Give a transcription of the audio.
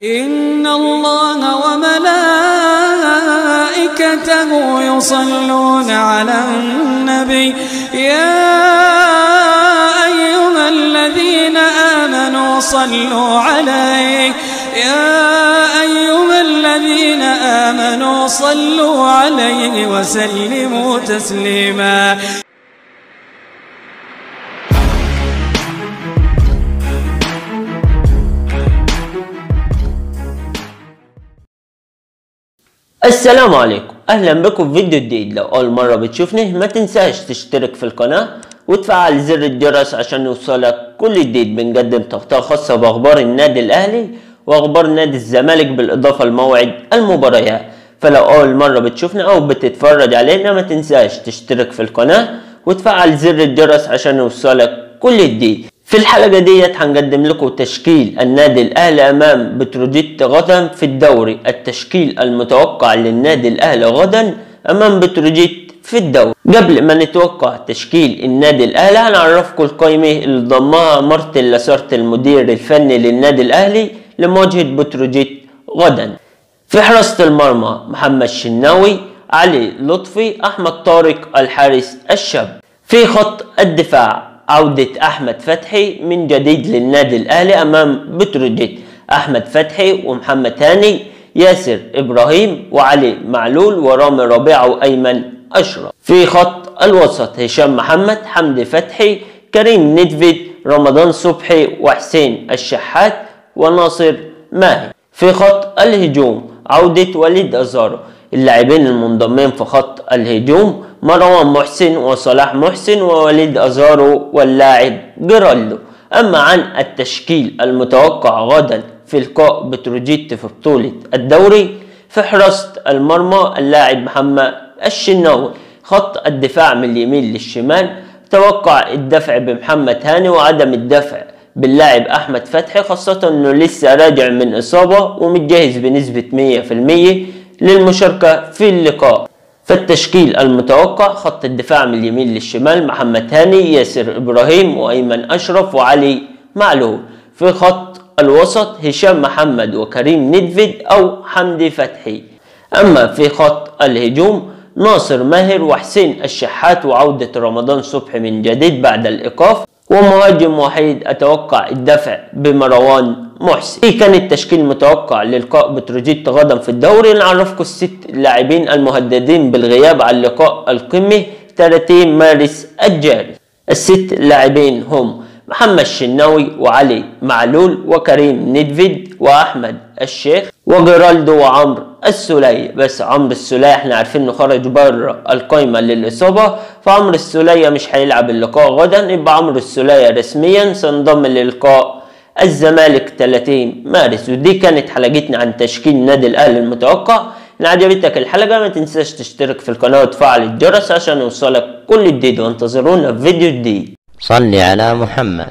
إن الله وملائكته يصلون على النبي يا أيها الذين آمنوا صلوا عليه وسلموا تسليما. السلام عليكم، اهلا بكم في فيديو جديد. لو اول مره بتشوفني ما تنساش تشترك في القناه وتفعل زر الجرس عشان يوصلك كل جديد. بنقدم تغطيه خاصه باخبار النادي الاهلي واخبار نادي الزمالك بالاضافه لموعد المباريات. فلو اول مره بتشوفنا او بتتفرج علينا ما تنساش تشترك في القناه وتفعل زر الجرس عشان يوصلك كل جديد. في الحلقة ديت هنقدم لكم تشكيل النادي الأهلي أمام بتروجيت غدا في الدوري. التشكيل المتوقع للنادي الأهلي غدا أمام بتروجيت في الدوري. قبل ما نتوقع تشكيل النادي الأهلي هنعرفكم القائمة اللي ضمها مارتن لاسارتي المدير الفني للنادي الأهلي لمواجهة بتروجيت غدا. في حراسة المرمى محمد الشناوي، علي لطفي، أحمد طارق الحارس الشاب. في خط الدفاع عودة أحمد فتحي من جديد للنادي الأهلي أمام بتروجيت. أحمد فتحي ومحمد هاني، ياسر إبراهيم وعلي معلول ورامي ربيعة وأيمن أشرف. في خط الوسط هشام محمد، حمدي فتحي، كريم ندفيد، رمضان صبحي وحسين الشحات وناصر ماهي. في خط الهجوم عودة وليد أزارو. اللاعبين المنضمين في خط الهجوم مروان محسن وصلاح محسن ووليد أزارو واللاعب جيرالدو. أما عن التشكيل المتوقع غدا في لقاء بتروجيت في بطولة الدوري، في حراسة المرمى اللاعب محمد الشناوي. خط الدفاع من اليمين للشمال توقع الدفع بمحمد هاني وعدم الدفع باللاعب أحمد فتحي، خاصة أنه لسه راجع من إصابة ومتجهز بنسبة 100% للمشاركة في اللقاء. فالتشكيل المتوقع خط الدفاع من اليمين للشمال محمد هاني، ياسر إبراهيم وأيمن أشرف وعلي معلول. في خط الوسط هشام محمد وكريم ندفيد أو حمدي فتحي. أما في خط الهجوم ناصر ماهر وحسين الشحات وعودة رمضان صبحي من جديد بعد الإيقاف، ومهاجم وحيد أتوقع الدفع بمروان محسن. كان التشكيل المتوقع للقاء بتروجيت غدا في الدوري. نعرفكم الست لاعبين المهددين بالغياب عن لقاء القمة 30 مارس الجاري. الست لاعبين هم محمد الشناوي وعلي معلول وكريم ندفيد واحمد الشيخ وجيرالدو وعمرو السولية. بس عمرو السولية احنا عارفين انه خرج بره القائمة للإصابة، فعمرو السولية مش هيلعب اللقاء غدا. يبقى عمرو السولية رسميا سينضم للقاء الزمالك 30 مارس. ودي كانت حلقتنا عن تشكيل النادي الأهلي المتوقع. إن عجبتك الحلقة ما تنساش تشترك في القناة وتفعل الجرس عشان يوصلك كل جديد، وانتظرونا في فيديو جديد. صل على محمد.